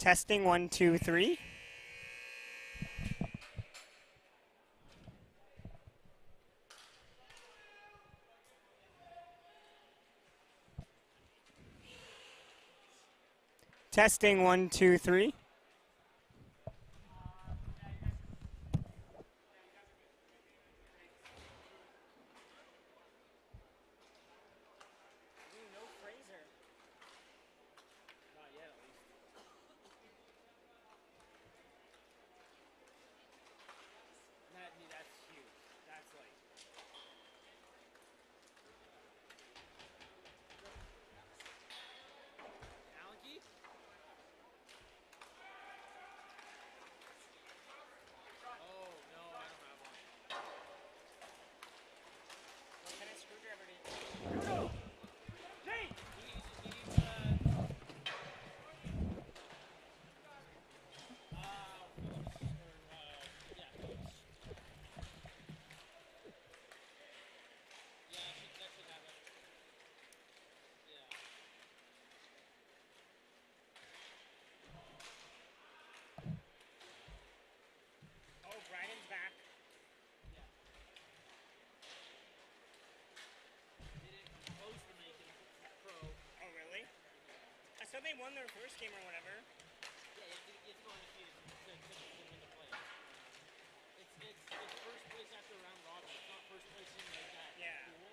Testing 1, 2, 3. Testing 1, 2, 3. So they won their first game or whatever. Yeah, it's going to be to win the play. It's first place after round robin. It's not first place in like that pool.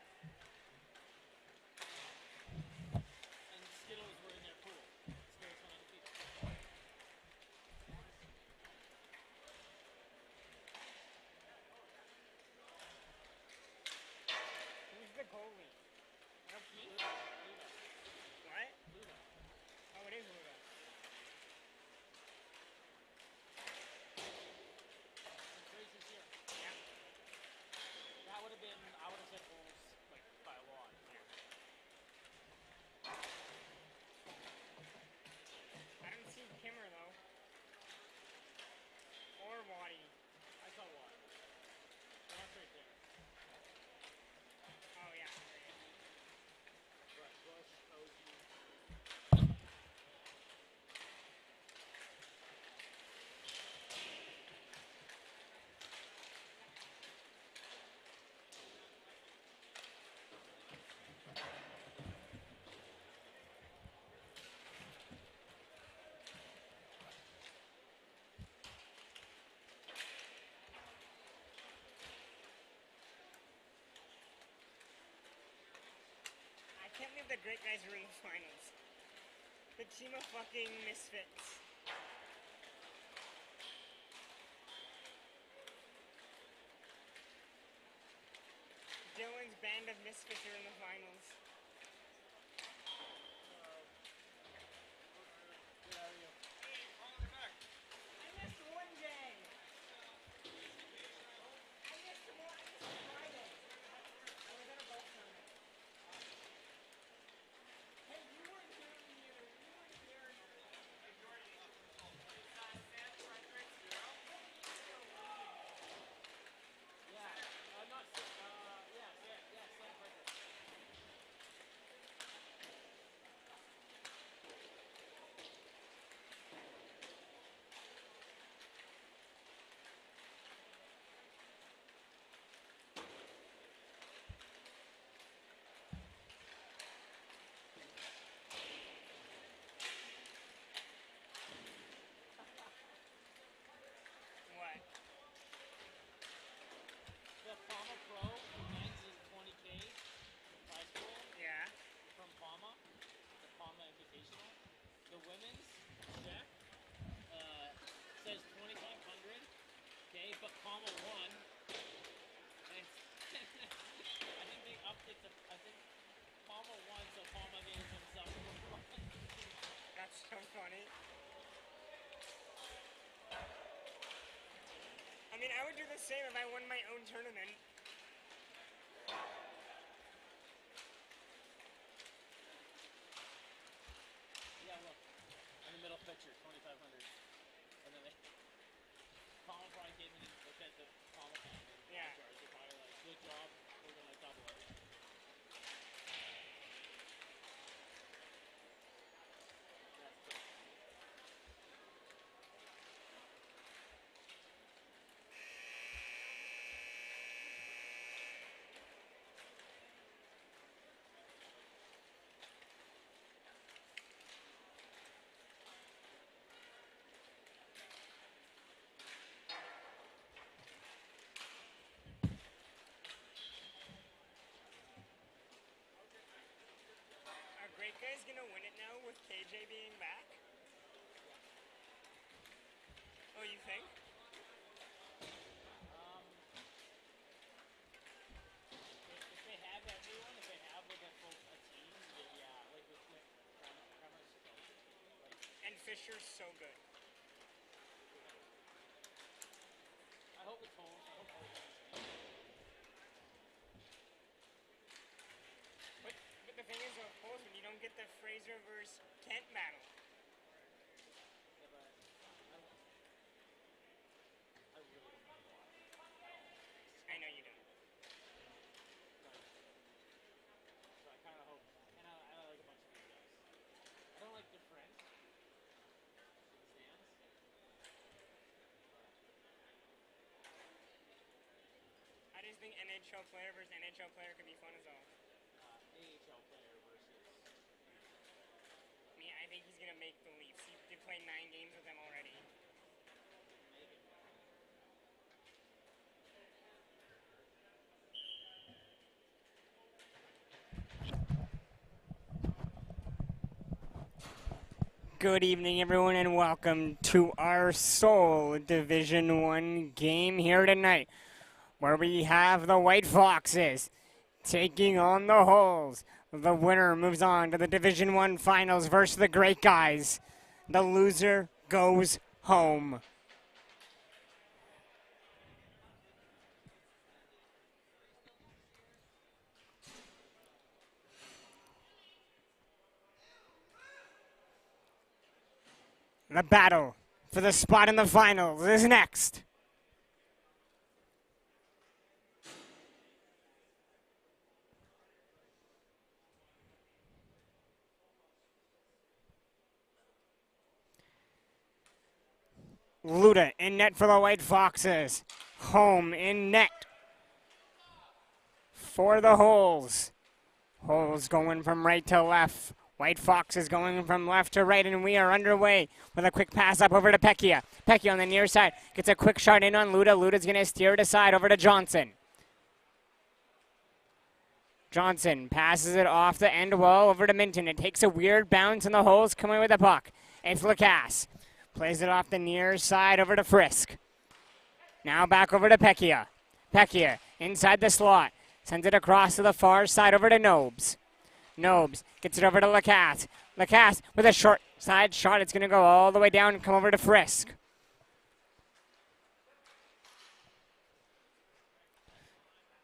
And Skittles were in their pool. Skittles went undefeated. Who's the goalie? Luda. What? Luda. Oh, it is Luda. Tracy's here. Yeah. That would have been, I would have said Bulls like by a lot. Yeah. I didn't see Kimmer though. Or Waddy. I saw Watt. Watt's right there. Oh yeah. Brett Bush, OG. I can't believe the great guys are in the finals. The team of fucking misfits. Dylan's band of misfits are in the finals. I missed one day. I missed Friday. I was at a golf tournament. Hey, you weren't here either. You weren't here. Yeah, not yeah, Sam Frederick. What? The Palma Pro for men's is 20K prize pool. Yeah. From Palma, the Palma Invitational. The women's check says 2,500. Okay, but Palma won. And I think they upped it to. I think Palma won, so Palma gave themselves more money. That's so funny. I mean, I would do the same if I won my own tournament. Yeah, look. In the middle picture, 2,500. And then they. Palma probably came in and looked at the Palma family. Yeah. They're probably like, good job, we're gonna double it. That's cool. guy's gonna win it now with KJ being back? Oh, you think? If they have everyone, if they have like a team, yeah, like with Premise, like And Fisher's so good. I hope it's home. I hope But the thing is, of course, when you don't get the Fraser versus Kent battle. yeah, but I really don't want to watch it at all. I know you don't. So I kind of hope, and I like a bunch of these guys. I don't like their friends in the stands. I just think NHL player versus NHL player could be fun as all. AHL player versus. I mean, I think he's gonna make the Leafs. He did play 9 games with them already. Make it. Good evening, everyone, and welcome to our sole Division 1 game here tonight, where we have the White Foxes taking on the Hulls. The winner moves on to the Division 1 finals versus the Great Guys. The loser goes home. The battle for the spot in the finals is next. Luda in net for the White Foxes. Home in net for the Hulls. Hulls going from right to left. White Foxes going from left to right, and we are underway with a quick pass up over to Pecchia. Pecchia on the near side gets a quick shot in on Luda. Luda's going to steer it aside over to Johnson. Johnson passes it off the end wall over to Minton. It takes a weird bounce, and the Hulls come away with the puck. It's Lacasse. Plays it off the near side over to Frisk. Now back over to Pecchia. Pecchia inside the slot. Sends it across to the far side over to Nobes. Nobes gets it over to Lacasse. Lacasse with a short side shot. It's going to go all the way down and come over to Frisk.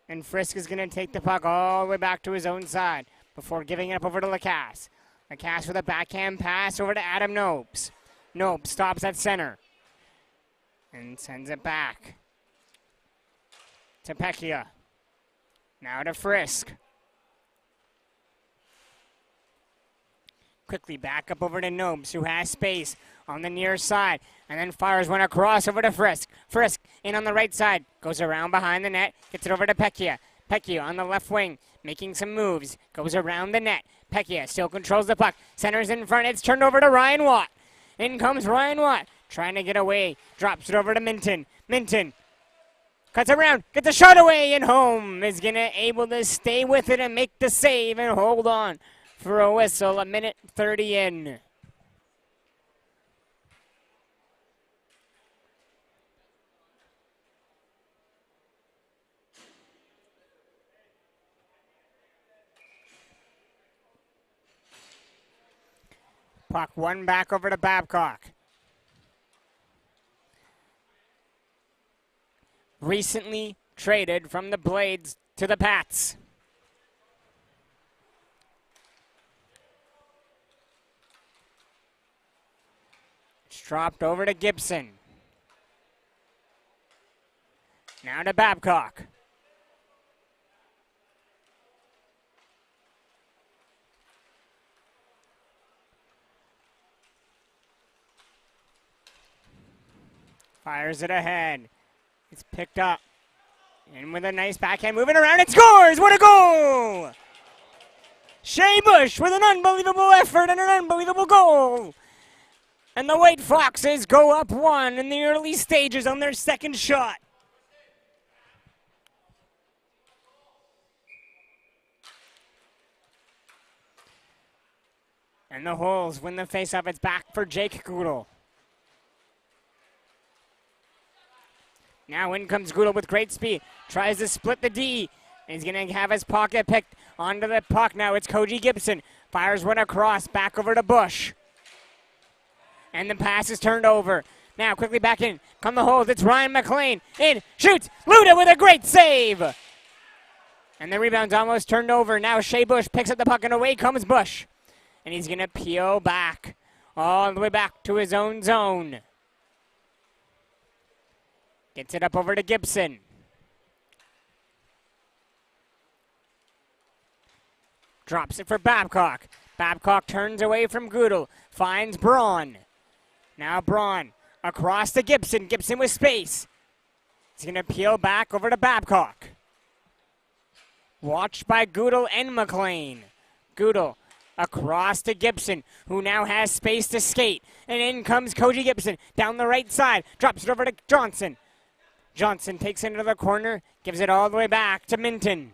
And Frisk is going to take the puck all the way back to his own side before giving it up over to Lacasse. Lacasse with a backhand pass over to Adam Nobes. Nobes stops at center and sends it back to Pecchia. Now to Frisk. Quickly back up over to Nobes, who has space on the near side, and then fires one across over to Frisk. Frisk in on the right side, goes around behind the net, gets it over to Pecchia. Pecchia on the left wing, making some moves, goes around the net. Pecchia still controls the puck, centers in front, it's turned over to Ryan Watt. In comes Ryan Watt, trying to get away, drops it over to Minton. Minton cuts around, gets a shot away, and home is gonna able to stay with it and make the save and hold on for a whistle, 1:30 in. Puck one back over to Babcock. Recently traded from the Blades to the Pats. It's dropped over to Gibson. Now to Babcock. Fires it ahead. It's picked up. And with a nice backhand, moving around, it scores! What a goal! Shea Bush with an unbelievable effort and an unbelievable goal. And the White Foxes go up 1 in the early stages on their second shot. And the Holes win the faceoff. It's back for Jake Goodall. Now in comes Goodall with great speed. Tries to split the D. And he's going to have his pocket picked onto the puck. Now it's Koji Gibson. Fires one across. Back over to Bush. And the pass is turned over. Now quickly back in. Come the Holes. It's Ryan McLean. In. Shoots. Luda with a great save. And the rebound's almost turned over. Now Shea Bush picks up the puck and away comes Bush. And he's going to peel back. All the way back to his own zone. Gets it up over to Gibson. Drops it for Babcock. Babcock turns away from Goodall. Finds Braun. Now Braun across to Gibson. Gibson with space. He's going to peel back over to Babcock. Watched by Goodall and McLean. Goodall across to Gibson, who now has space to skate. And in comes Koji Gibson down the right side. Drops it over to Johnson. Johnson takes it into the corner. Gives it all the way back to Minton.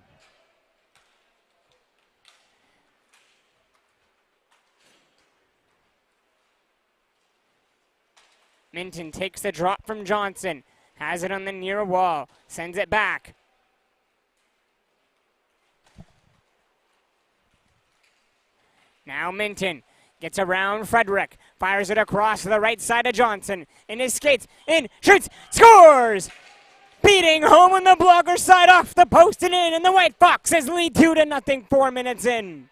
Minton takes the drop from Johnson. Has it on the near wall. Sends it back. Now Minton gets around Frederick. Fires it across to the right side of Johnson. In his skates. In. Shoots. Scores! Beating home on the blocker side off the post and in. And the White Foxes lead 2-0 4 minutes in.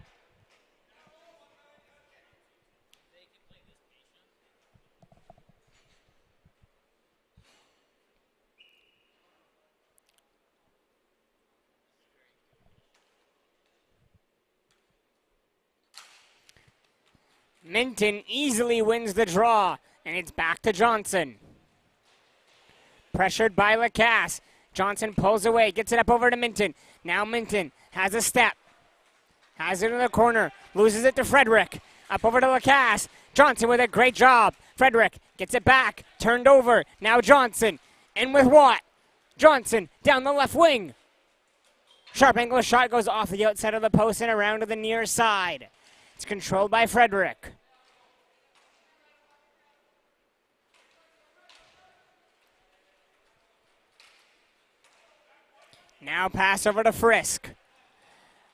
Minton easily wins the draw, and it's back to Johnson. Pressured by Lacasse. Johnson pulls away, gets it up over to Minton. Now Minton has a step. Has it in the corner, loses it to Frederick. Up over to Lacasse. Johnson with a great job. Frederick gets it back, turned over. Now Johnson, and with Watt. Johnson down the left wing. Sharp angle shot goes off the outside of the post and around to the near side. It's controlled by Frederick. Now pass over to Frisk.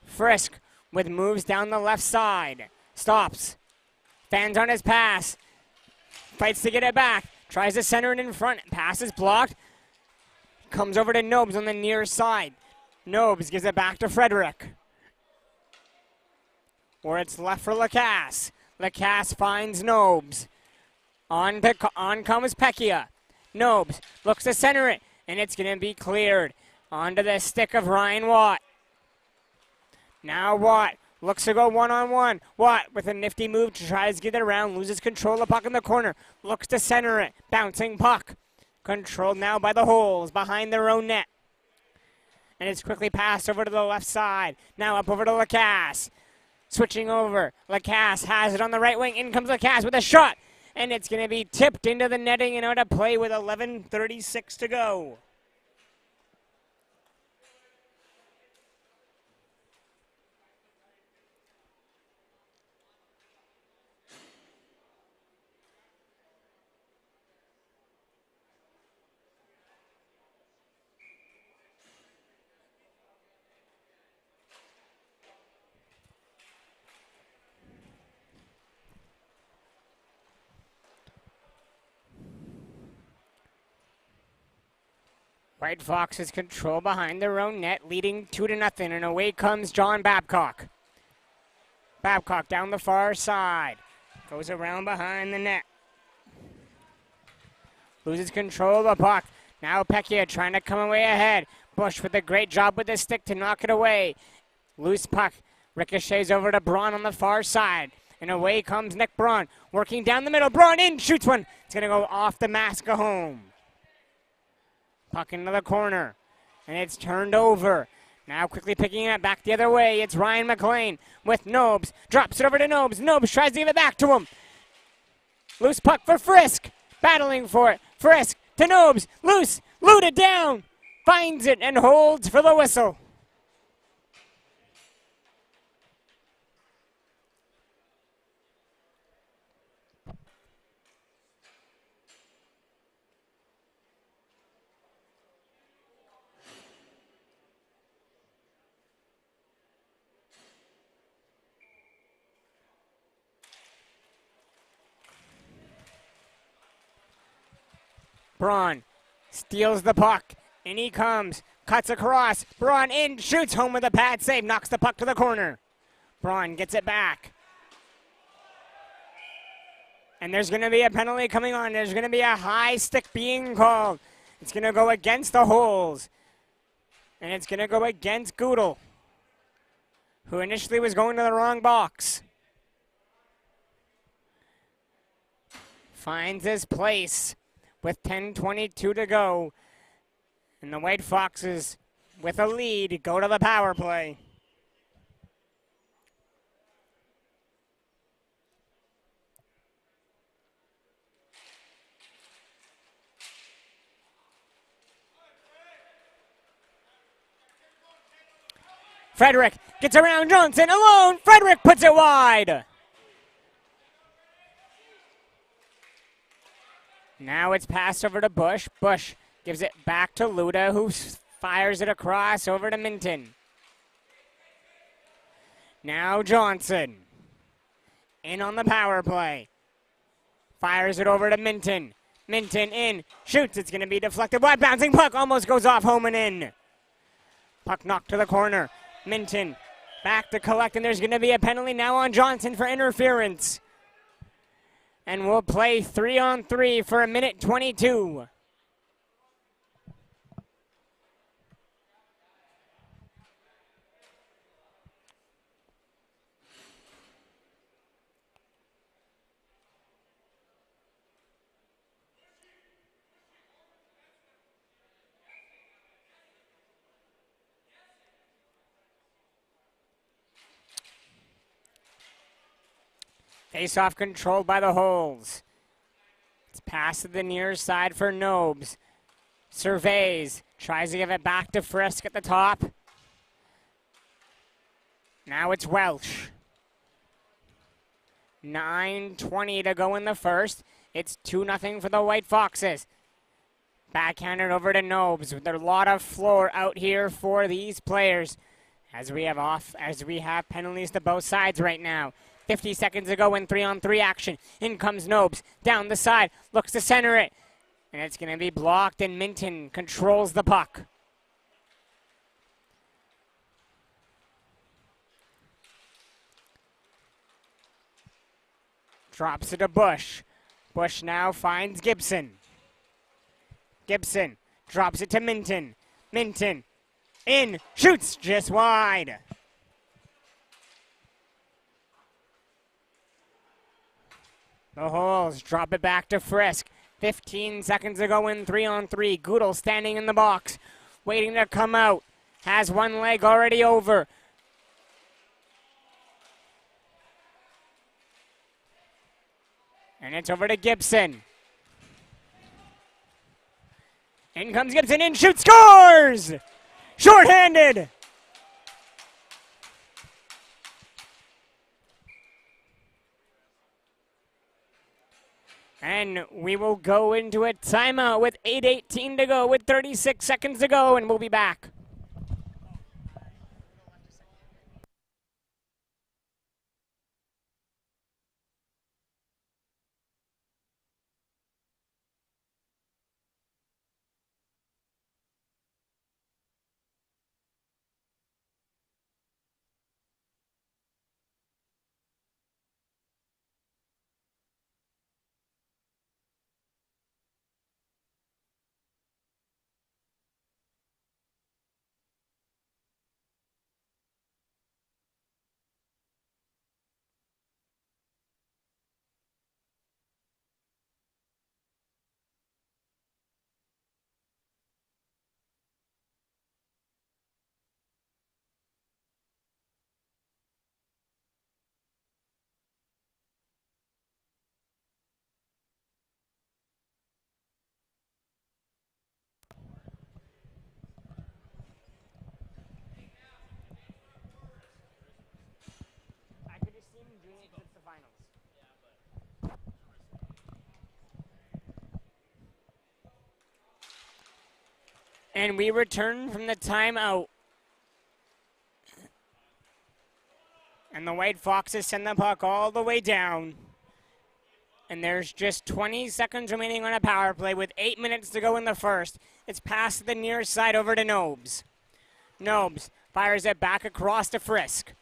Frisk with moves down the left side. Stops. Fans on his pass. Fights to get it back. Tries to center it in front. Pass is blocked. Comes over to Nobes on the near side. Nobes gives it back to Frederick. Or it's left for Lacasse. Lacasse finds Nobes. On comes Pecchia. Nobes looks to center it, and it's going to be cleared. Onto the stick of Ryan Watt. Now Watt looks to go one-on-one. Watt with a nifty move to try to get it around. Loses control of the puck in the corner. Looks to center it. Bouncing puck. Controlled now by the Holes behind their own net. And it's quickly passed over to the left side. Now up over to Lacasse. Switching over. Lacasse has it on the right wing. In comes Lacasse with a shot. And it's going to be tipped into the netting and out of play with 11:36 to go. White Foxes control behind their own net, leading 2-0, and away comes John Babcock. Babcock down the far side. Goes around behind the net. Loses control of the puck. Now Pecchia trying to come away ahead. Bush with a great job with the stick to knock it away. Loose puck. Ricochets over to Braun on the far side. And away comes Nick Braun. Working down the middle. Braun in. Shoots one. It's going to go off the mask of home. Puck into the corner, and it's turned over. Now quickly picking it back the other way. It's Ryan McLean with Nobes. Drops it over to Nobes. Nobes tries to give it back to him. Loose puck for Frisk. Battling for it. Frisk to Nobes. Loose. Luda down. Finds it and holds for the whistle. Braun steals the puck. In he comes. Cuts across. Braun in. Shoots home with a pad save. Knocks the puck to the corner. Braun gets it back. And there's going to be a penalty coming on. There's going to be a high stick being called. It's going to go against the Holes. And it's going to go against Goodell, who initially was going to the wrong box. Finds his place with 10:22 to go. And the White Foxes, with a lead, go to the power play. Frederick gets around Johnson alone. Frederick puts it wide. Now it's passed over to Bush. Bush gives it back to Luda, who fires it across over to Minton. Now Johnson. In on the power play. Fires it over to Minton. Minton in. Shoots. It's going to be deflected. Wide bouncing puck almost goes off home and in. Puck knocked to the corner. Minton back to collect, and there's going to be a penalty now on Johnson for interference. And we'll play 3-on-3 for 1:22. Face-off controlled by the Holes. It's passed to the near side for Nobes. Surveys. Tries to give it back to Frisk at the top. Now it's Welsh. 9:20 to go in the first. It's 2-0 for the White Foxes. Backhanded over to Nobes with a lot of floor out here for these players. As we have penalties to both sides right now. 50 seconds to go in 3-on-3 action. In comes Nobes. Down the side. Looks to center it. And it's going to be blocked, and Minton controls the puck. Drops it to Bush. Bush now finds Gibson. Gibson drops it to Minton. Minton in. Shoots just wide. The Holes drop it back to Frisk. 15 seconds to go in 3-on-3. Goodell standing in the box, waiting to come out. Has one leg already over. And it's over to Gibson. In comes Gibson, in, shoots, scores! Short-handed! And we will go into a timeout with 8:18 to go, with 36 seconds to go, and we'll be back. And we return from the timeout. And the White Foxes send the puck all the way down. And there's just 20 seconds remaining on a power play with 8 minutes to go in the first. It's passed to the near side over to Nobes. Nobes fires it back across to Frisk.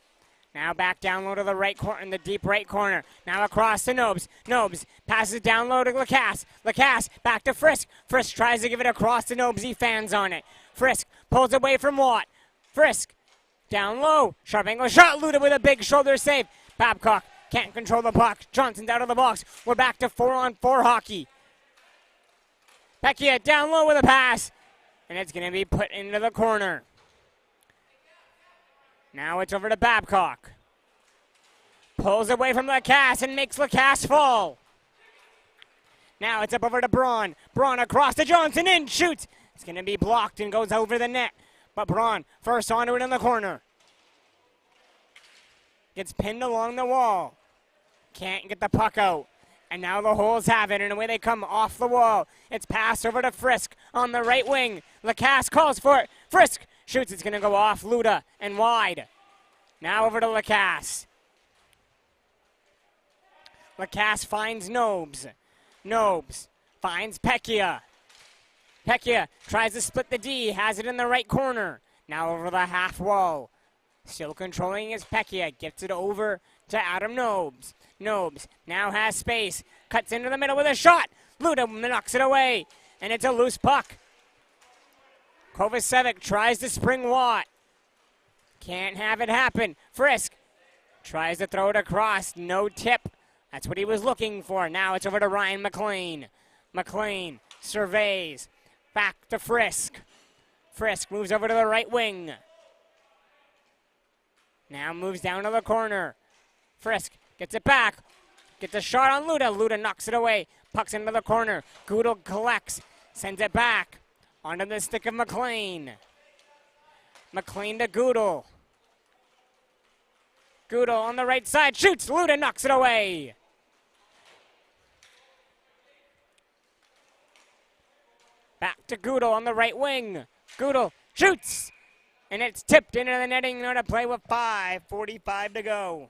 Now back down low to the right corner, in the deep right corner. Now across to Nobes. Nobes passes it down low to Lacasse. Lacasse back to Frisk. Frisk tries to give it across to Nobes. He fans on it. Frisk pulls away from Watt. Frisk down low. Sharp angle shot. Luda with a big shoulder save. Babcock can't control the puck. Johnson's out of the box. We're back to 4-on-4 hockey. Pecchia down low with a pass. And it's going to be put into the corner. Now it's over to Babcock. Pulls away from Lacasse and makes Lacasse fall. Now it's up over to Braun. Braun across to Johnson and shoots. It's going to be blocked and goes over the net. But Braun first onto it in the corner. Gets pinned along the wall. Can't get the puck out. And now the Holes have it, and away they come off the wall. It's passed over to Frisk on the right wing. Lacasse calls for it. Frisk shoots. It's going to go off Luda and wide. Now over to Lacasse. Lacasse finds Nobes. Nobes finds Pecchia. Pecchia tries to split the D. Has it in the right corner. Now over the half wall. Still controlling his Pecchia. Gets it over to Adam Nobes. Nobes now has space. Cuts into the middle with a shot. Luda knocks it away. And it's a loose puck. Kovacevic tries to spring Watt. Can't have it happen. Frisk tries to throw it across. No tip. That's what he was looking for. Now it's over to Ryan McLean. McLean surveys. Back to Frisk. Frisk moves over to the right wing. Now moves down to the corner. Frisk gets it back. Gets a shot on Luda. Luda knocks it away. Pucks into the corner. Goodall collects. Sends it back. Onto the stick of McLean. McLean to Goodall. Goodall on the right side. Shoots. Luda knocks it away. Back to Goodall on the right wing. Goodall shoots. And it's tipped into the netting on a play with 5:45 to go.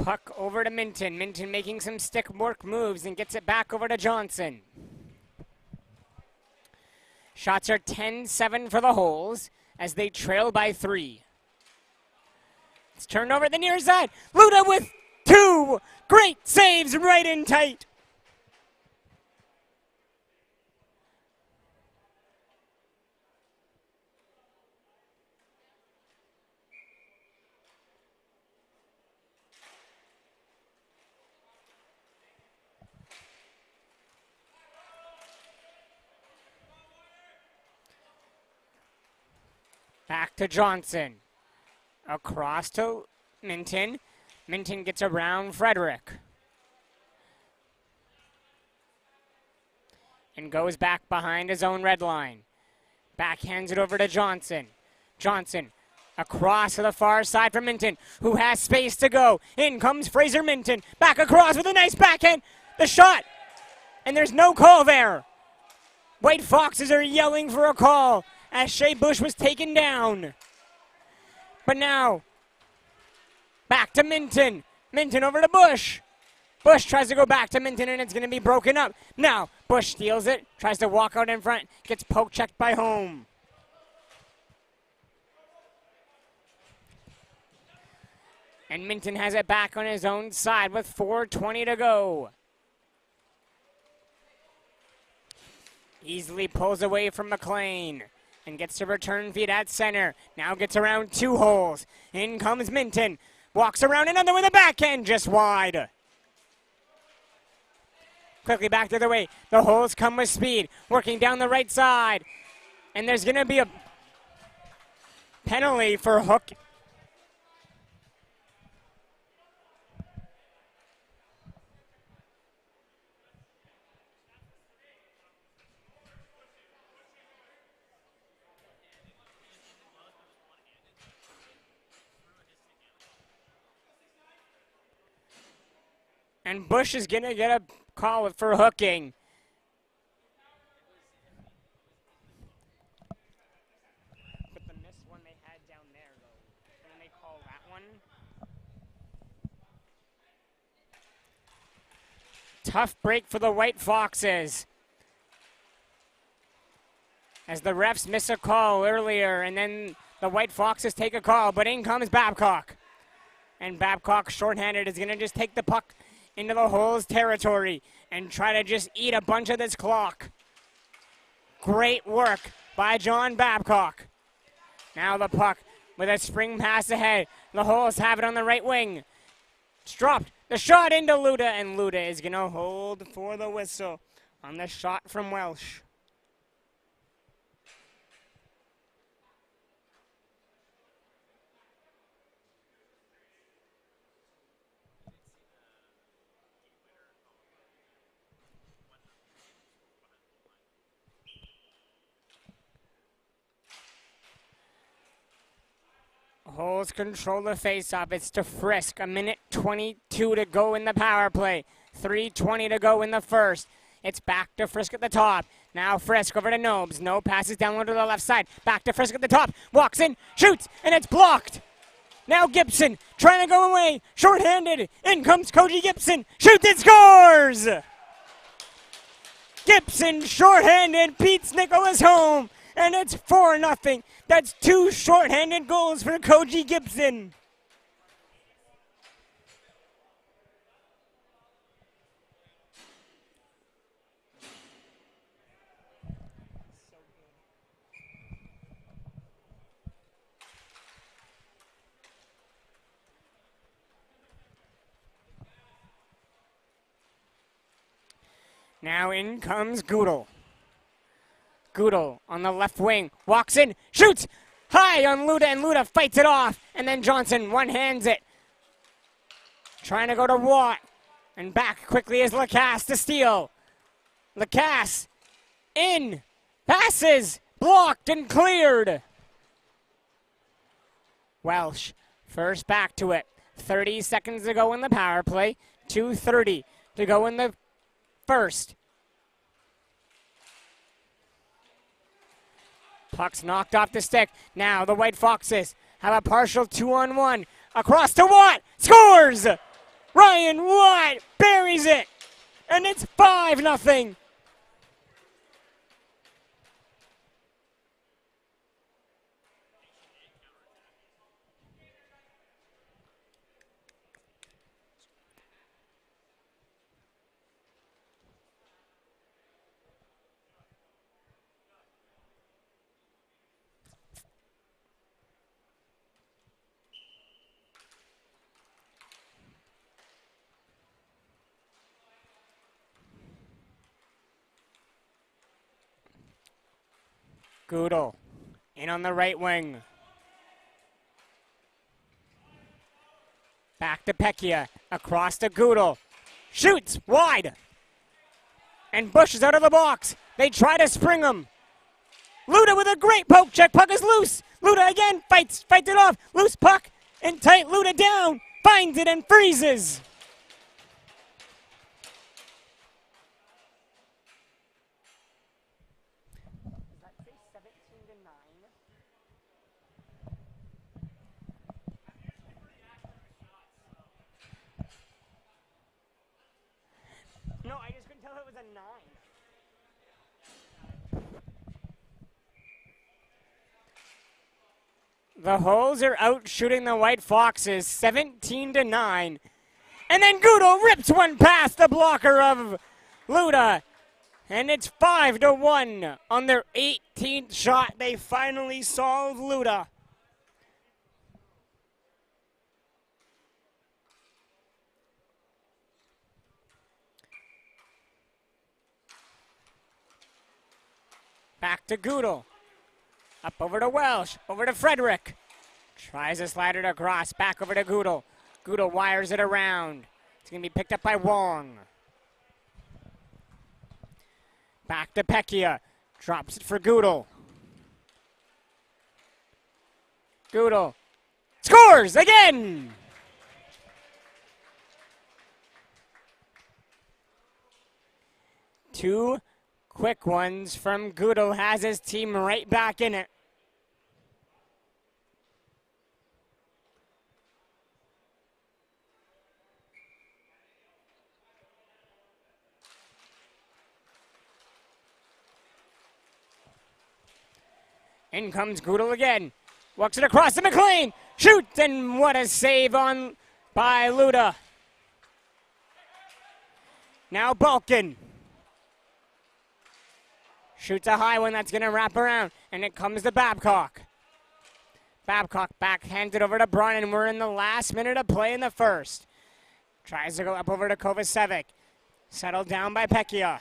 Puck over to Minton. Minton making some stick work moves and gets it back over to Johnson. Shots are 10-7 for the Holes as they trail by 3. It's turned over at the near side. Luda with 2 great saves right in tight. Back to Johnson. Across to Minton. Minton gets around Frederick. And goes back behind his own red line. Backhands it over to Johnson. Johnson across to the far side for Minton, who has space to go. In comes Fraser Minton. Back across with a nice backhand. The shot. And there's no call there. White Foxes are yelling for a call as Shea Bush was taken down. But now, back to Minton. Minton over to Bush. Bush tries to go back to Minton, and it's going to be broken up. Now, Bush steals it, tries to walk out in front, gets poke checked by Home. And Minton has it back on his own side with 4:20 to go. Easily pulls away from McLean and gets to return feed at center. Now gets around 2 holes. In comes Minton. Walks around another with a backhand just wide. Quickly back the other way. The Holes come with speed. Working down the right side. And there's going to be a penalty for Hook. And Bush is going to get a call for hooking. But the missed one they had down there, though. And they call that one. Tough break for the White Foxes. As the refs miss a call earlier, and then the White Foxes take a call, but in comes Babcock. And Babcock, shorthanded, is going to just take the puck into the Holes territory and try to just eat a bunch of this clock. Great work by John Babcock. Now the puck with a spring pass ahead. The Holes have it on the right wing. It's dropped. The shot into Luda, and Luda is going to hold for the whistle on the shot from Welsh. Holes control the faceoff. It's to Frisk. 1:22 to go in the power play. 3:20 to go in the first. It's back to Frisk at the top. Now Frisk over to Nobes. No passes down low to the left side. Back to Frisk at the top. Walks in, shoots, and it's blocked. Now Gibson trying to go away. Short-handed. In comes Koji Gibson. Shoots and scores! Gibson short-handed beats Nicholas home. And it's 4-0. That's 2 short-handed goals for Koji Gibson. Now in comes Goodall. Goodall on the left wing, walks in, shoots high on Luda, and Luda fights it off. And then Johnson one-hands it. Trying to go to Watt. And back quickly is Lacasse to steal. Lacasse in, passes, blocked and cleared. Welsh first back to it. 30 seconds to go in the power play. 2:30 to go in the first. Puck's knocked off the stick. Now the White Foxes have a partial 2-on-1. Across to Watt. Scores! Ryan Watt buries it. And it's 5-0. Goodall in on the right wing. Back to Pecchia. Across to Goodall. Shoots wide. And Bush is out of the box. They try to spring him. Luda with a great poke check. Puck is loose. Luda again fights it off. Loose puck and tight. Luda down. Finds it and freezes. No, I just couldn't tell if it was a 9. The Holes are out shooting the White Foxes 17-9. And then Goodall rips one past the blocker of Luda. And it's 5-1 on their 18th shot. They finally solve Luda. Back to Goodall. Up over to Welsh. Over to Frederick. Tries to slide it across. Back over to Goodall. Goodall wires it around. It's going to be picked up by Wong. Back to Pecchia. Drops it for Goodall. Goodall scores again! Two quick ones from Goodell has his team right back in it. In comes Goodell again. Walks it across to McLean. Shoots, and what a save on by Luda. Now Balkin. Shoots a high one that's going to wrap around, and it comes to Babcock. Babcock backhands it over to Braun, and we're in the last minute of play in the first. Tries to go up over to Kovacevic. Settled down by Pekka.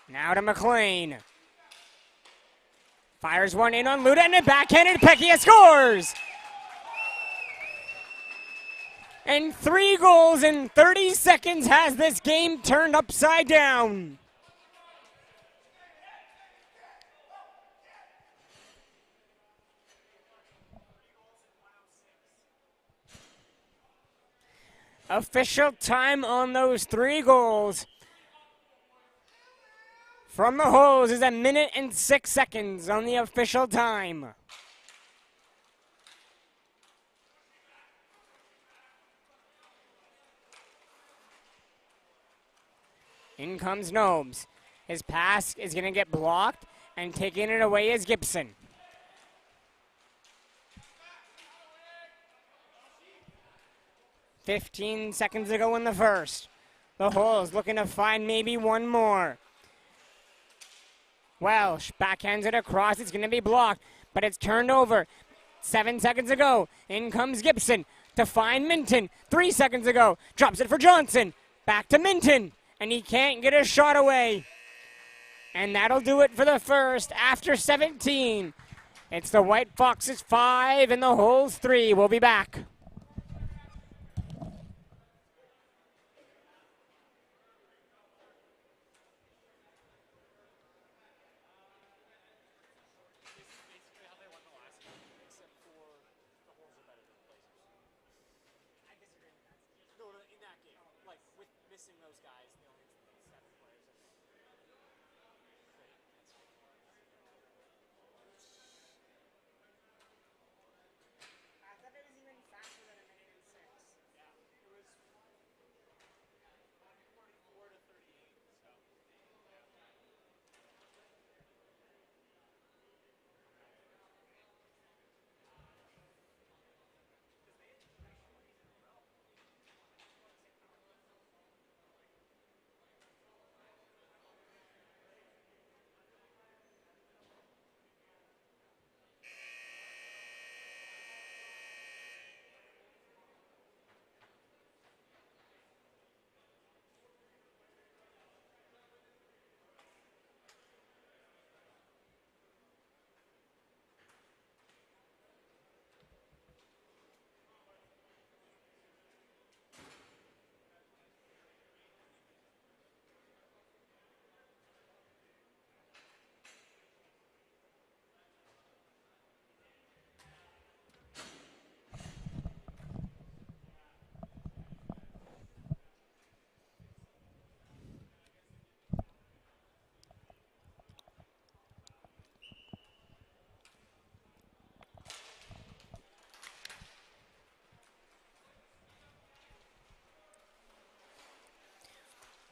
Now to McLean. Fires one in on Luda, and it backhanded. Pekka scores! And 3 goals in 30 seconds has this game turned upside down. Official time on those 3 goals from the Holes is 1 minute and 6 seconds on the official time. In comes Gnomes. His pass is going to get blocked, and taking it away is Gibson. "15 seconds to go in the first. The Holes looking to find maybe one more. Welsh backhands it across. It's going to be blocked, but it's turned over. 7 seconds to go. In comes Gibson to find Minton. 3 seconds to go. Drops it for Johnson. Back to Minton, and he can't get a shot away. And that'll do it for the first after 17. It's the White Foxes 5 and the Holes 3. We'll be back.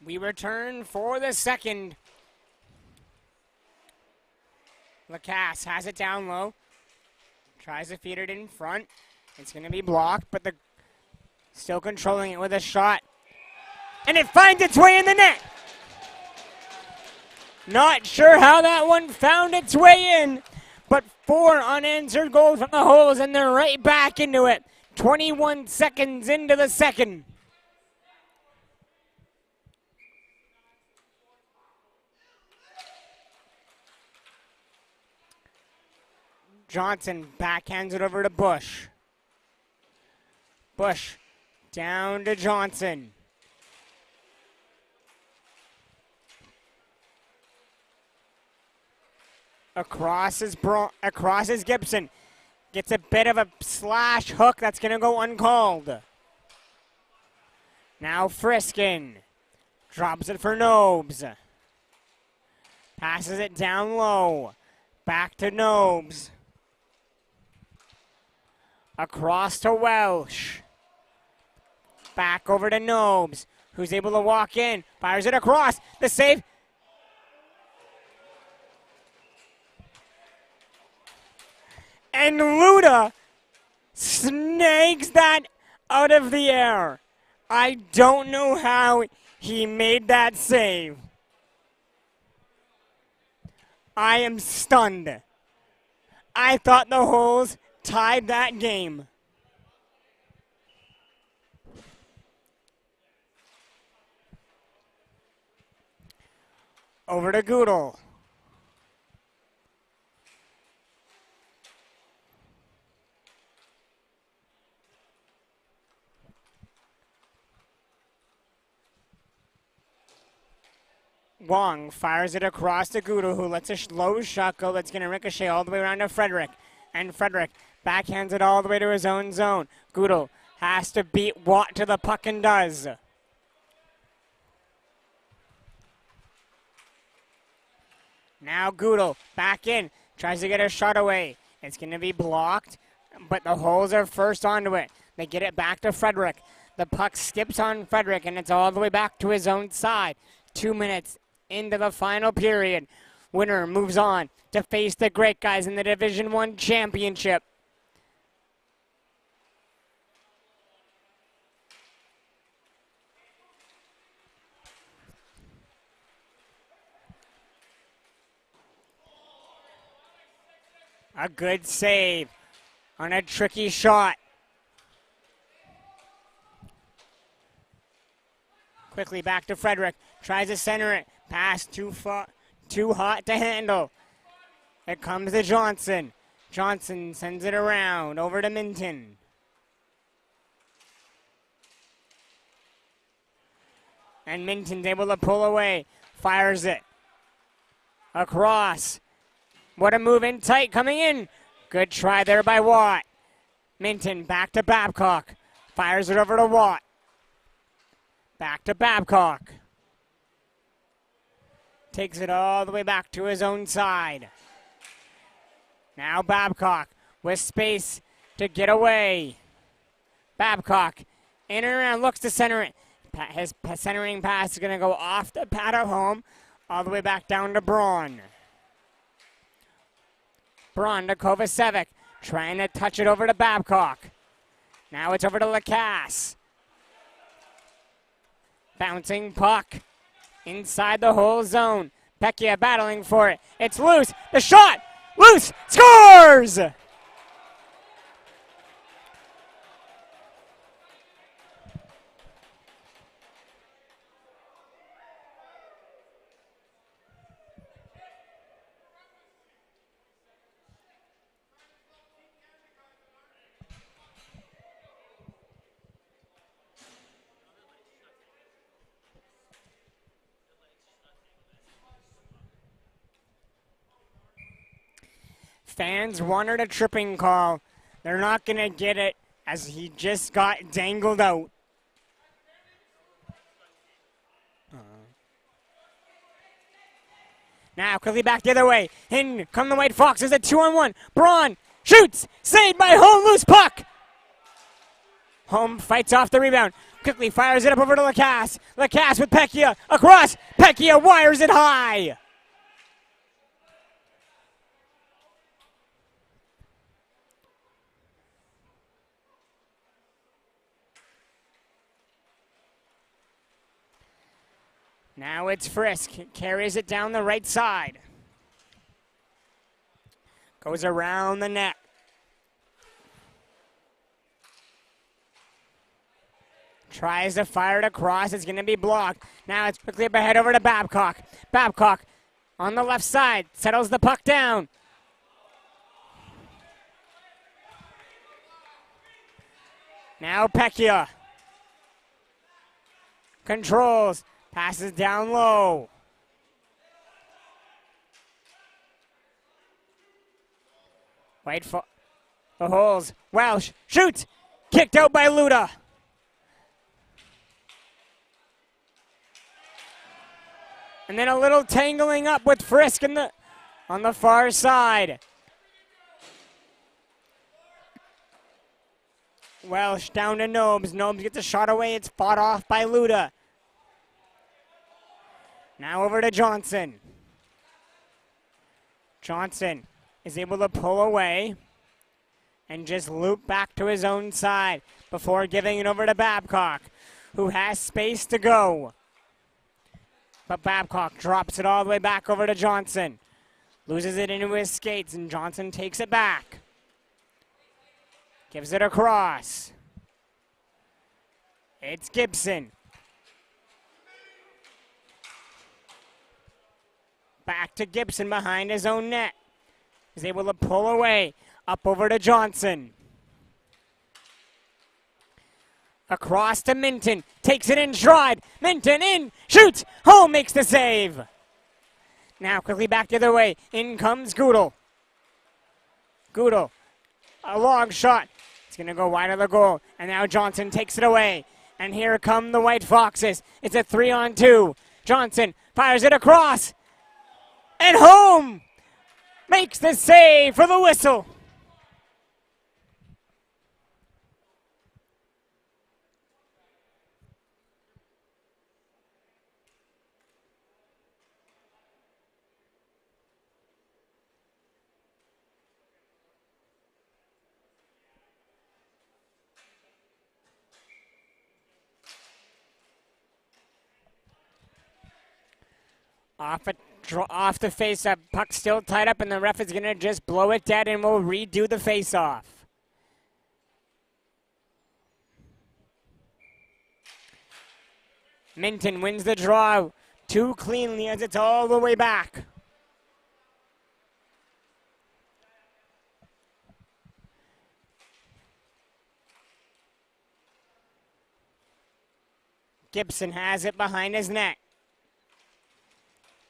We return for the second. Lacasse has it down low. Tries to feed it in front. It's going to be blocked, but still controlling it with a shot. And it finds its way in the net. Not sure how that one found its way in, but 4 unanswered goals from the Holes, and they're right back into it. 21 seconds into the second. Johnson backhands it over to Bush. Bush down to Johnson. Across is Gibson. Gets a bit of a slash hook that's going to go uncalled. Now Friskin drops it for Nobes. Passes it down low. Back to Nobes. Across to Welsh. Back over to Nobes, who's able to walk in. Fires it across. The save. And Luda snags that out of the air. I don't know how he made that save. I am stunned. I thought the Holes tied that game. Over to Goodall. Wong fires it across to Goodall, who lets a low shot go that's going to ricochet all the way around to Frederick. And Frederick backhands it all the way to his own zone. Goodall has to beat Watt to the puck and does. Now Goodall back in, tries to get a shot away. It's going to be blocked, but the Holes are first onto it. They get it back to Frederick. The puck skips on Frederick, and it's all the way back to his own side. 2 minutes into the final period. Winner moves on to face the great guys in the Division I championship. A good save on a tricky shot. Quickly back to Frederick. Tries to center it. Pass too far, too hot to handle. It comes to Johnson. Johnson sends it around over to Minton. And Minton's able to pull away. Fires it. Across. What a move in tight coming in. Good try there by Watt. Minton back to Babcock. Fires it over to Watt. Back to Babcock. Takes it all the way back to his own side. Now Babcock with space to get away. Babcock in and around, looks to center it. His centering pass is going to go off the pad of home, all the way back down to Braun. Braun to Kovacevic, trying to touch it over to Babcock. Now it's over to Lacasse. Bouncing puck inside the whole zone. Pecchia battling for it. It's loose. The shot! Loose! Scores! Fans wanted a tripping call. They're not going to get it as he just got dangled out. Now quickly back the other way. In come the White Foxes at 2-on-1. Braun shoots. Saved by Home. Loose puck. Home fights off the rebound. Quickly fires it up over to Lacasse. Lacasse with Pecchia across. Pecchia wires it high. Now it's Frisk. Carries it down the right side. Goes around the net. Tries to fire it across. It's going to be blocked. Now it's quickly up ahead over to Babcock. Babcock on the left side. Settles the puck down. Now Pecchia. Controls. Passes down low. The holes. Welsh shoots. Kicked out by Luda. And then a little tangling up with Frisk on the far side. Welsh down to Nobes. Nobes gets a shot away. It's fought off by Luda. Now over to Johnson. Johnson is able to pull away and just loop back to his own side before giving it over to Babcock, who has space to go. But Babcock drops it all the way back over to Johnson. Loses it into his skates, and Johnson takes it back. Gives it across. It's Gibson. Back to Gibson behind his own net. Is able to pull away. Up over to Johnson. Across to Minton. Takes it in stride. Minton in. Shoots. Home makes the save. Now quickly back the other way. In comes Goodall. Goodall. A long shot. It's going to go wide of the goal. And now Johnson takes it away. And here come the White Foxes. It's a 3-on-2. Johnson fires it across. And home makes the save for the whistle. Off the face-up, puck still tied up, and the ref is going to just blow it dead, and we'll redo the face-off. Minton wins the draw too cleanly as it's all the way back. Gibson has it behind his net.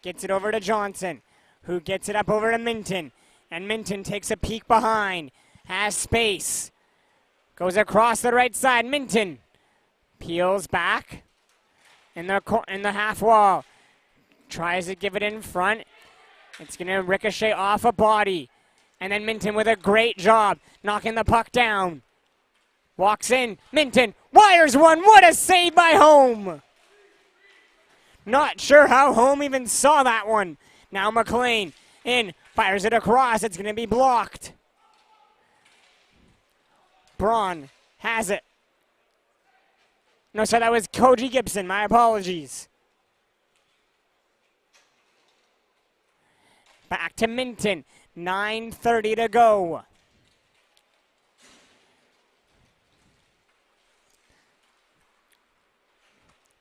Gets it over to Johnson, who gets it up over to Minton. And Minton takes a peek behind. Has space. Goes across the right side. Minton peels back in the half wall. Tries to give it in front. It's going to ricochet off a body. And then Minton with a great job knocking the puck down. Walks in. Minton wires one. What a save by Home. Not sure how Home even saw that one. Now McLean in, fires it across. It's going to be blocked. Braun has it. No, sorry, that was Koji Gibson. My apologies. Back to Minton. 9:30 to go.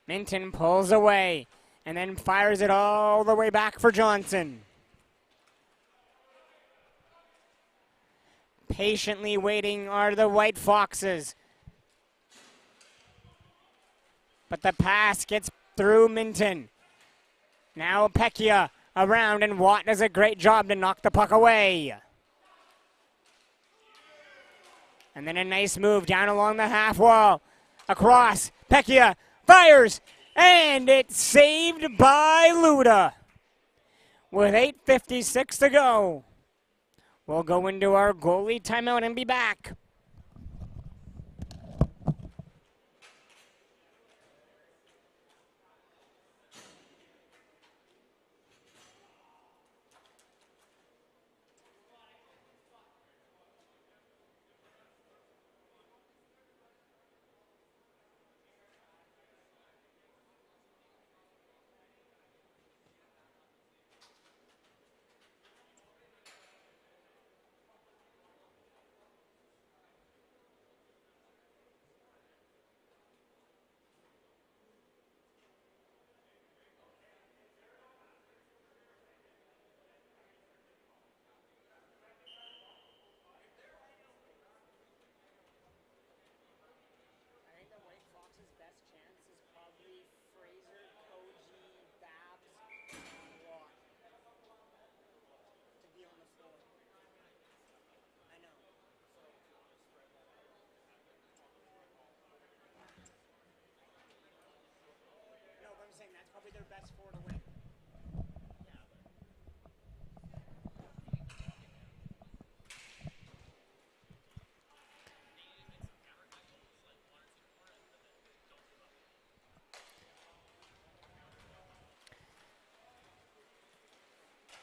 Minton pulls away and then fires it all the way back for Johnson. Patiently waiting are the White Foxes. But the pass gets through Minton. Now Pecchia around, and Watt does a great job to knock the puck away. And then a nice move down along the half wall. Across, Pecchia fires, and it's saved by Luda. With 8:56 to go. We'll go into our goalie timeout and be back.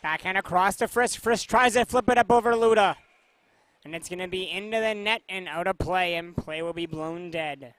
Backhand across to Frisk. Frisk tries to flip it up over Luda. And it's going to be into the net and out of play, and play will be blown dead.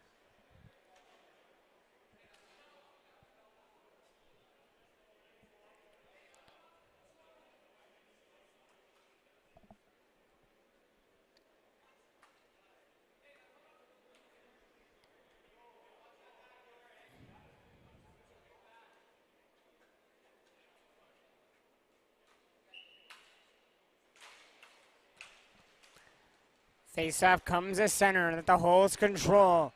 Face-off comes to center that the Holes control.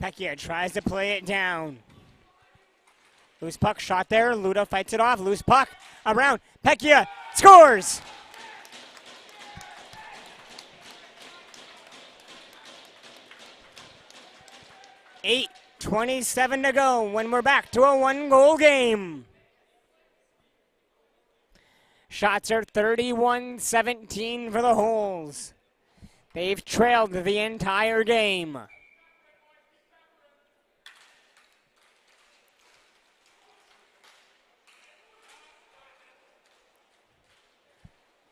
Pecchia tries to play it down. Loose puck shot there. Luda fights it off. Loose puck around. Pecchia scores! .27 to go when we're back to a one-goal game. Shots are 31-17 for the Holes. They've trailed the entire game.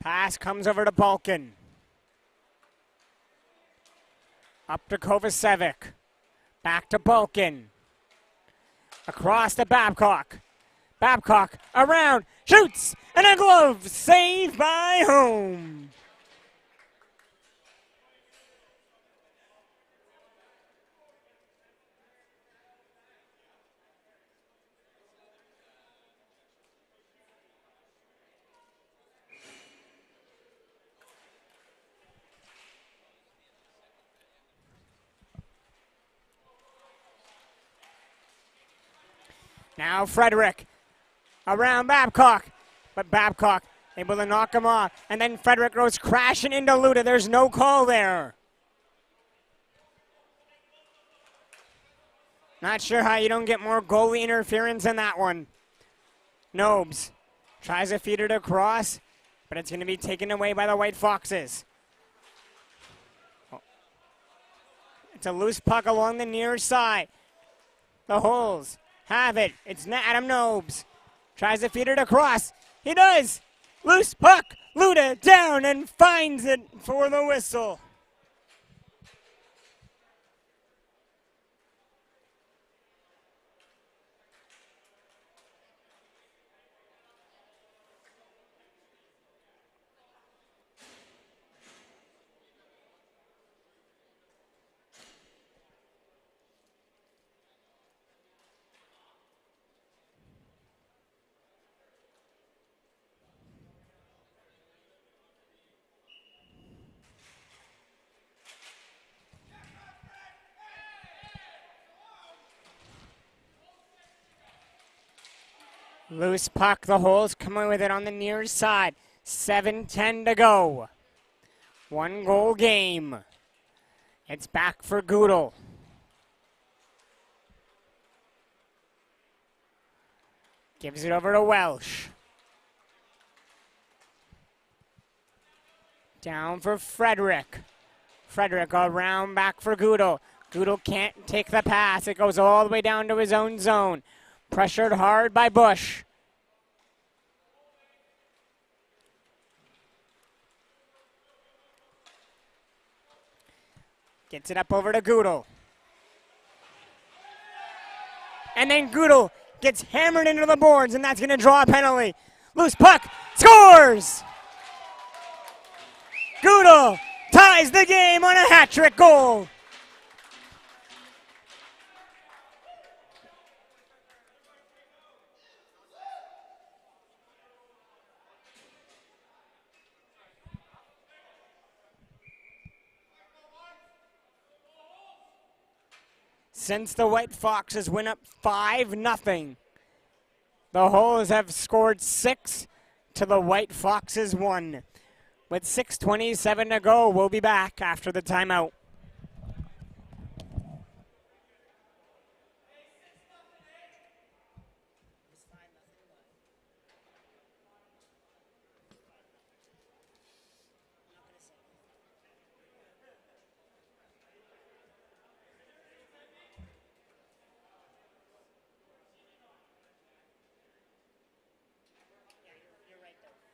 Pass comes over to Balkin. Up to Kovacevic. Back to Balkin. Across to Babcock. Babcock around, shoots, and a glove saved by Home. Now Frederick around Babcock, but Babcock able to knock him off, and then Frederick goes crashing into Luda. There's no call there. Not sure how you don't get more goalie interference in that one. Nobes tries to feed it across, but it's going to be taken away by the White Foxes. It's a loose puck along the near side. The Holes have it. It's Adam Nobes. Tries to feed it across. He does. Loose puck. Luda down and finds it for the whistle. Loose puck, the Holes coming with it on the near side. 7:10 to go. One goal game. It's back for Goodell. Gives it over to Welsh. Down for Frederick. Frederick around back for Goodell. Goodell can't take the pass. It goes all the way down to his own zone. Pressured hard by Bush. Gets it up over to Goodell. And then Goodell gets hammered into the boards, and that's going to draw a penalty. Loose puck, scores! Goodell ties the game on a hat-trick goal. Since the White Foxes went up 5-0, the Holes have scored 6 to the White Foxes 1. With 6:27 to go, we'll be back after the timeout. You're right, though.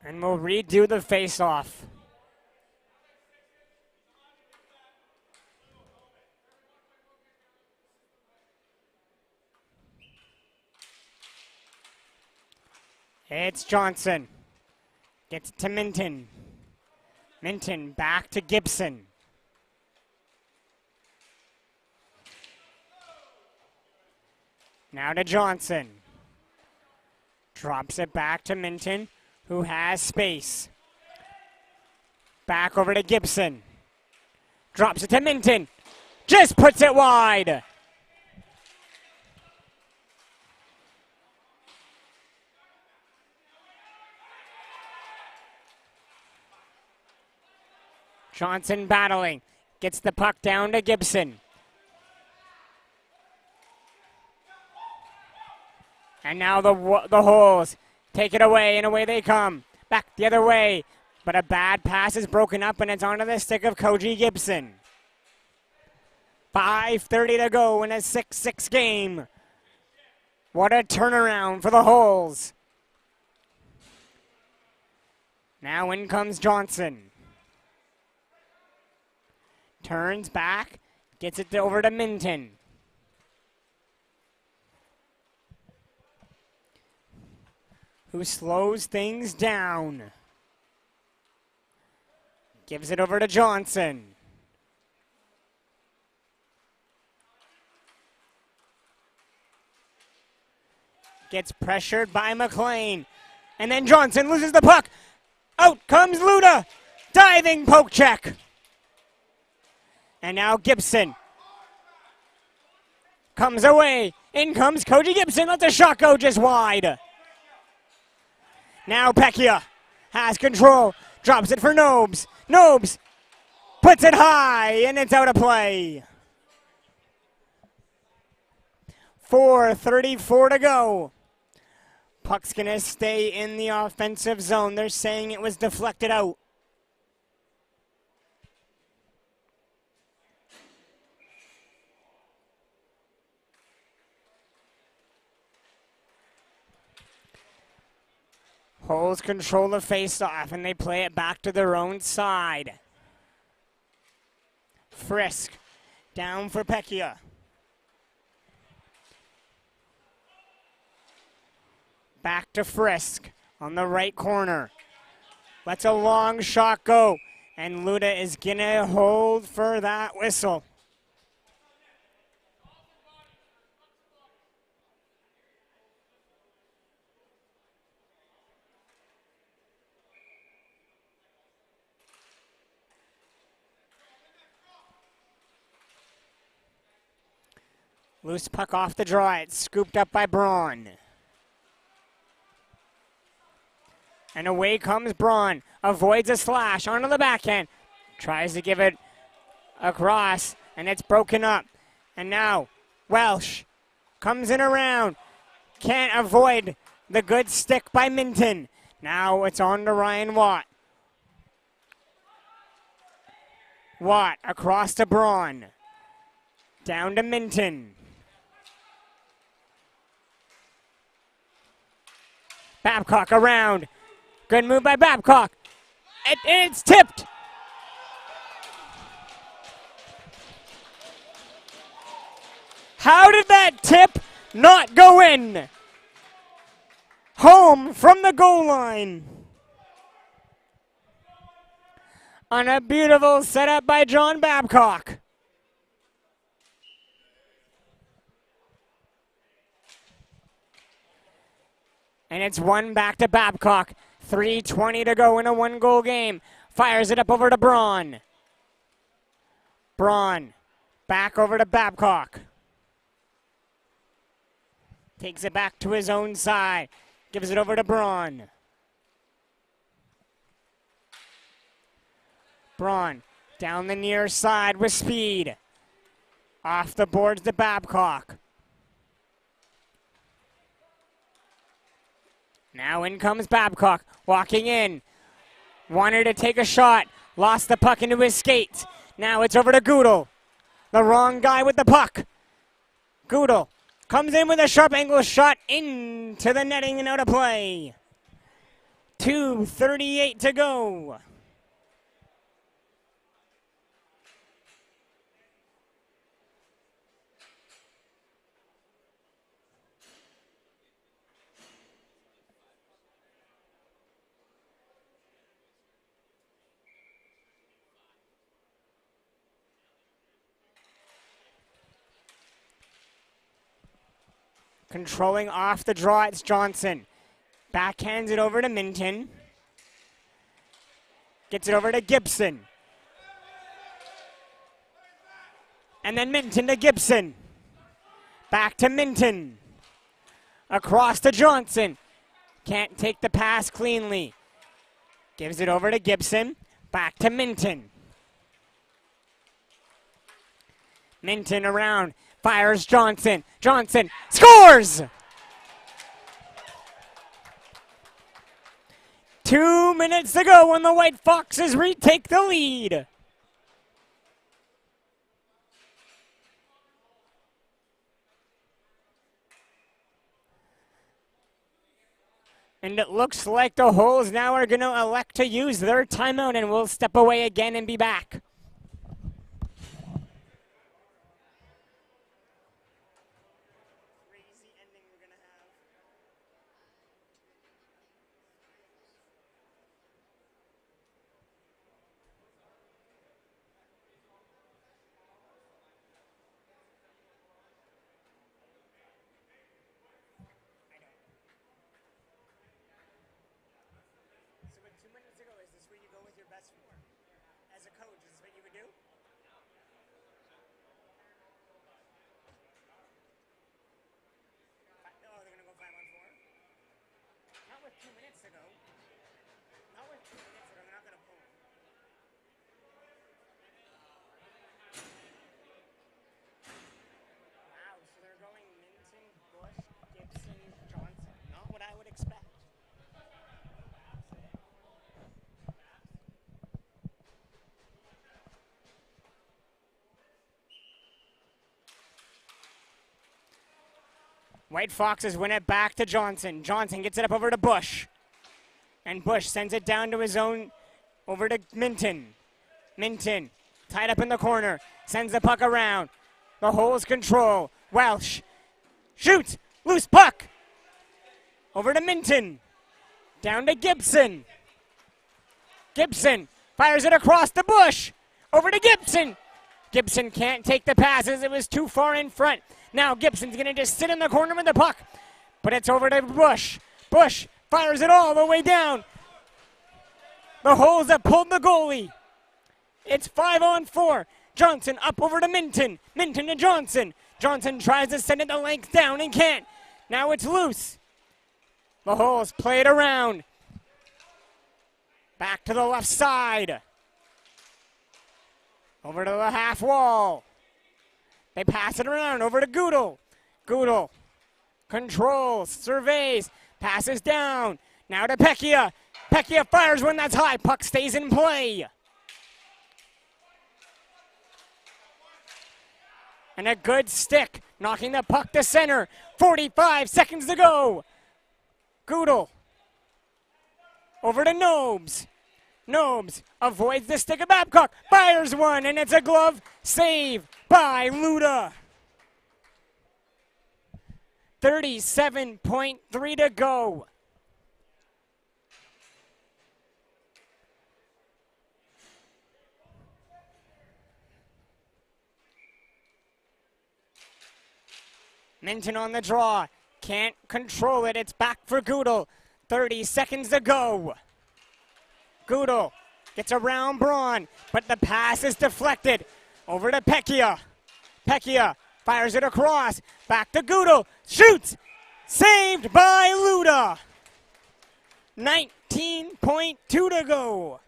And we'll redo the face-off. It's Johnson. Gets it to Minton. Minton back to Gibson. Now to Johnson. Drops it back to Minton, who has space. Back over to Gibson. Drops it to Minton. Just puts it wide. Johnson battling. Gets the puck down to Gibson. And now the Holes take it away, and away they come. Back the other way. But a bad pass is broken up, and it's onto the stick of Koji Gibson. 5:30 to go in a 6-6 game. What a turnaround for the Holes. Now in comes Johnson. Turns back, gets it over to Minton. Who slows things down. Gives it over to Johnson. Gets pressured by McLean. And then Johnson loses the puck. Out comes Luda. Diving poke check. And now Gibson comes away. In comes Koji Gibson. Let the shot go just wide. Now Pecchia has control. Drops it for Nobes. Nobes puts it high, and it's out of play. 4:34 to go. Puck's going to stay in the offensive zone. They're saying it was deflected out. Holes control the face-off, and they play it back to their own side. Frisk down for Pecchia. Back to Frisk on the right corner. Lets a long shot go, and Luda is going to hold for that whistle. Loose puck off the draw. It's scooped up by Braun. And away comes Braun. Avoids a slash onto the backhand. Tries to give it across, and it's broken up. And now Welsh comes in around. Can't avoid the good stick by Minton. Now it's on to Ryan Watt. Watt across to Braun. Down to Minton. Babcock around. Good move by Babcock. And it's tipped. How did that tip not go in? Home from the goal line. On a beautiful setup by John Babcock. And it's one back to Babcock. 3:20 to go in a one-goal game. Fires it up over to Braun. Braun back over to Babcock. Takes it back to his own side. Gives it over to Braun. Braun down the near side with speed. Off the boards to Babcock. Now in comes Babcock, walking in. Wanted to take a shot, lost the puck into his skates. Now it's over to Goodall. The wrong guy with the puck. Goodall comes in with a sharp angle shot into the netting and out of play. 2:38 to go. Controlling off the draw, it's Johnson. Backhands it over to Minton. Gets it over to Gibson. And then Minton to Gibson. Back to Minton. Across to Johnson. Can't take the pass cleanly. Gives it over to Gibson. Back to Minton. Minton around. Fires Johnson. Johnson scores! 2 minutes to go when the White Foxes retake the lead. And it looks like the Holes now are going to elect to use their timeout, and we'll step away again and be back. White Foxes win it back to Johnson. Johnson gets it up over to Bush. And Bush sends it down to his own, over to Minton. Minton, tied up in the corner, sends the puck around. The Holes control. Welsh shoots, loose puck. Over to Minton. Down to Gibson. Gibson fires it across the Bush. Over to Gibson. Gibson can't take the passes. It was too far in front. Now Gibson's going to just sit in the corner with the puck. But it's over to Bush. Bush fires it all the way down. The Holes have pulled the goalie. It's 5-on-4. Johnson up over to Minton. Minton to Johnson. Johnson tries to send it the length down and can't. Now it's loose. The Holes play it around. Back to the left side. Over to the half wall. They pass it around over to Goodall. Goodall controls, surveys, passes down. Now to Pecchia. Pecchia fires when that's high. Puck stays in play. And a good stick, knocking the puck to center. 45 seconds to go. Goodall over to Nobes. Nobes avoids the stick of Babcock, fires one, and it's a glove save by Luda. 37.3 to go. Minton on the draw. Can't control it. It's back for Goodall. 30 seconds to go. Goodall gets around Braun, but the pass is deflected. Over to Pecchia. Pecchia fires it across. Back to Goodall. Shoots. Saved by Luda. 19.2 to go.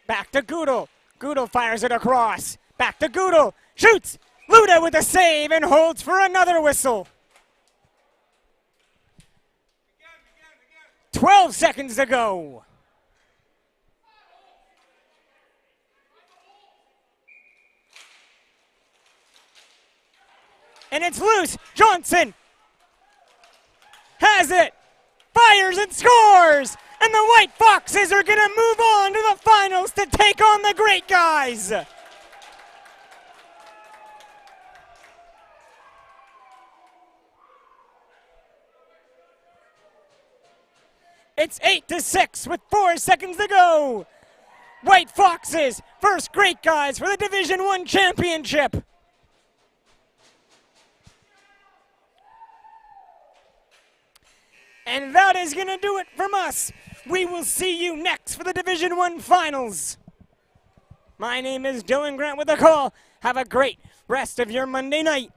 Back to Goodall. Goodall fires it across. Back to Goodall. Shoots. Luda with a save and holds for another whistle. 12 seconds to go. and it's loose. Johnson has it, fires and scores, and the White Foxes are going to move on to the finals to take on the Great Guys. It's 8-6 with 4 seconds to go. White Foxes, first Great Guys for the Division I championship. And that is going to do it from us. We will see you next for the Division I finals. My name is Dylan Grant with a call. Have a great rest of your Monday night.